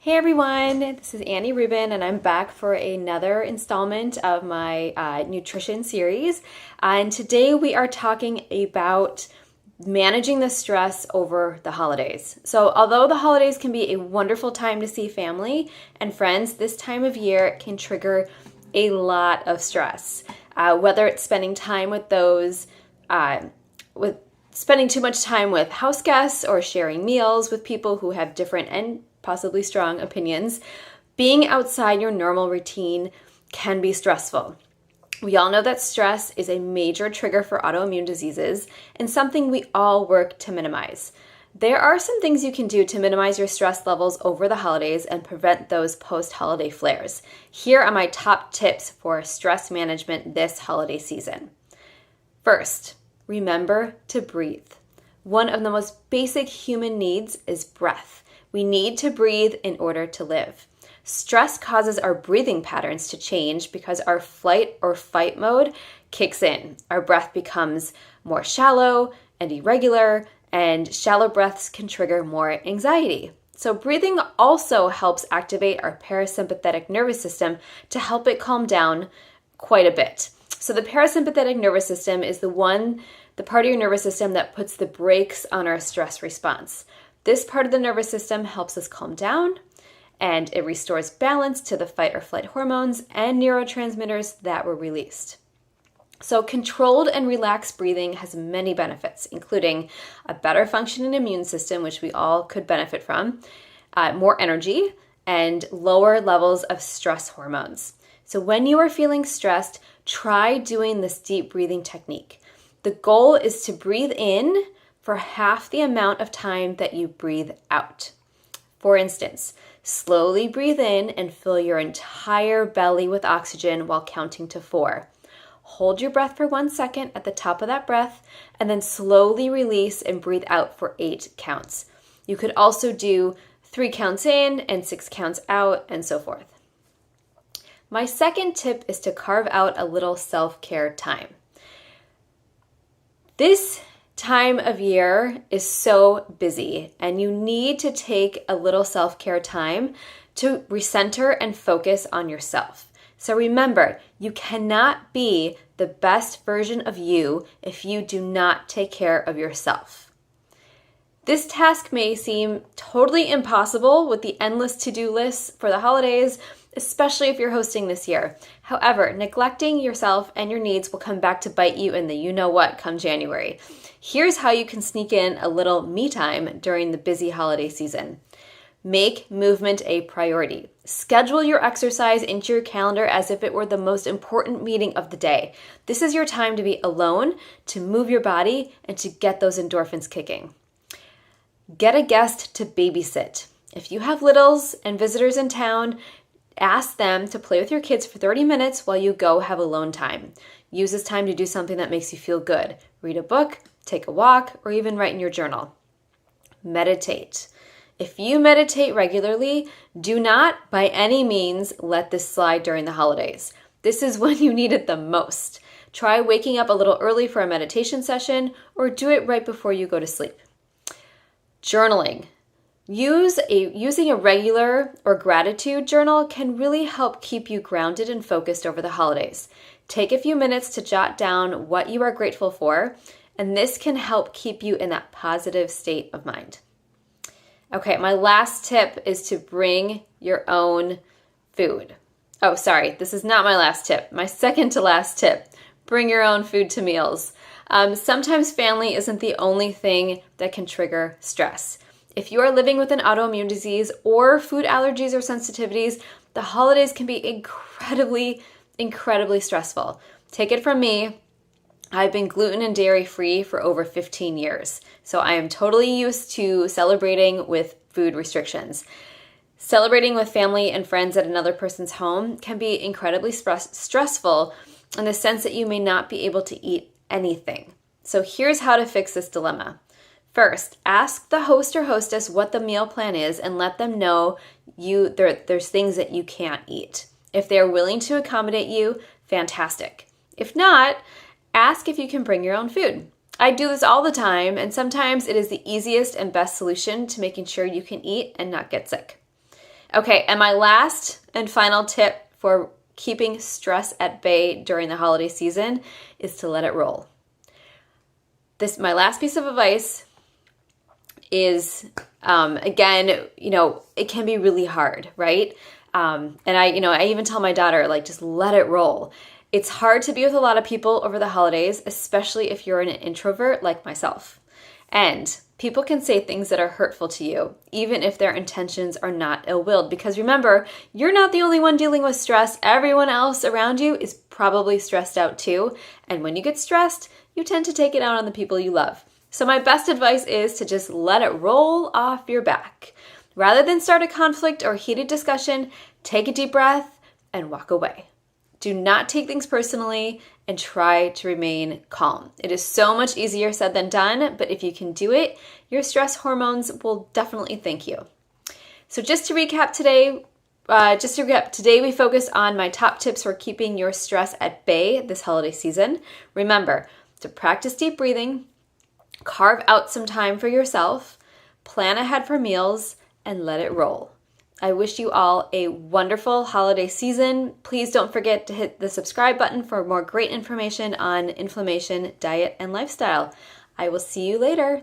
Hey everyone, this is Annie Rubin, and I'm back for another installment of my nutrition series. And today we are talking about managing the stress over the holidays. So, although the holidays can be a wonderful time to see family and friends, this time of year can trigger a lot of stress. Whether it's spending time with those, with spending too much time with house guests or sharing meals with people who have different and possibly strong opinions, being outside your normal routine can be stressful. We all know that stress is a major trigger for autoimmune diseases and something we all work to minimize. There are some things you can do to minimize your stress levels over the holidays and prevent those post-holiday flares. Here are my top tips for stress management this holiday season. First, remember to breathe. One of the most basic human needs is breath. We need to breathe in order to live. Stress causes our breathing patterns to change because our flight or fight mode kicks in. Our breath becomes more shallow and irregular, and shallow breaths can trigger more anxiety. So breathing also helps activate our parasympathetic nervous system to help it calm down quite a bit. So the parasympathetic nervous system is the part of your nervous system that puts the brakes on our stress response. This part of the nervous system helps us calm down, and it restores balance to the fight or flight hormones and neurotransmitters that were released. So controlled and relaxed breathing has many benefits, including a better functioning immune system, which we all could benefit from, more energy, and lower levels of stress hormones. So when you are feeling stressed, try doing this deep breathing technique. The goal is to breathe in for half the amount of time that you breathe out. For instance, slowly breathe in and fill your entire belly with oxygen while counting to 4. Hold your breath for 1 second at the top of that breath, and then slowly release and breathe out for 8 counts. You could also do 3 counts in and 6 counts out, and so forth. My second tip is to carve out a little self-care time. This time of year is so busy, and you need to take a little self-care time to recenter and focus on yourself. So remember, you cannot be the best version of you if you do not take care of yourself. This task may seem totally impossible with the endless to-do lists for the holidays, especially if you're hosting this year. However, neglecting yourself and your needs will come back to bite you in the you-know-what come January. Here's how you can sneak in a little me time during the busy holiday season. Make movement a priority. Schedule your exercise into your calendar as if it were the most important meeting of the day. This is your time to be alone, to move your body, and to get those endorphins kicking. Get a guest to babysit. If you have littles and visitors in town, ask them to play with your kids for 30 minutes while you go have alone time. Use this time to do something that makes you feel good. Read a book, take a walk, or even write in your journal. Meditate. If you meditate regularly, do not by any means let this slide during the holidays. This is when you need it the most. Try waking up a little early for a meditation session, or do it right before you go to sleep. Journaling. Using a regular or gratitude journal can really help keep you grounded and focused over the holidays. Take a few minutes to jot down what you are grateful for, and this can help keep you in that positive state of mind. Okay, my last tip is to bring your own food. Oh, sorry, this is not my last tip. My second to last tip, bring your own food to meals. Sometimes family isn't the only thing that can trigger stress. If you are living with an autoimmune disease or food allergies or sensitivities, the holidays can be incredibly stressful. Take it from me, I've been gluten and dairy free for over 15 years, so I am totally used to celebrating with food restrictions. Celebrating with family and friends at another person's home can be incredibly stressful in the sense that you may not be able to eat anything. So here's how to fix this dilemma. First, ask the host or hostess what the meal plan is and let them know there's things that you can't eat. If they're willing to accommodate you, fantastic. If not, ask if you can bring your own food. I do this all the time, and sometimes it is the easiest and best solution to making sure you can eat and not get sick. Okay, and my last and final tip for keeping stress at bay during the holiday season is to let it roll. My last piece of advice is, again, it can be really hard, right? And I even tell my daughter, like, just let it roll. It's hard to be with a lot of people over the holidays, especially if you're an introvert like myself. And people can say things that are hurtful to you, even if their intentions are not ill-willed. Because remember, you're not the only one dealing with stress. Everyone else around you is probably stressed out too. And when you get stressed, you tend to take it out on the people you love. So my best advice is to just let it roll off your back. Rather than start a conflict or heated discussion, take a deep breath and walk away. Do not take things personally and try to remain calm. It is so much easier said than done, but if you can do it, your stress hormones will definitely thank you. So just to recap today, today we focused on my top tips for keeping your stress at bay this holiday season. Remember to practice deep breathing, carve out some time for yourself, plan ahead for meals, and let it roll. I wish you all a wonderful holiday season. Please don't forget to hit the subscribe button for more great information on inflammation, diet, and lifestyle. I will see you later.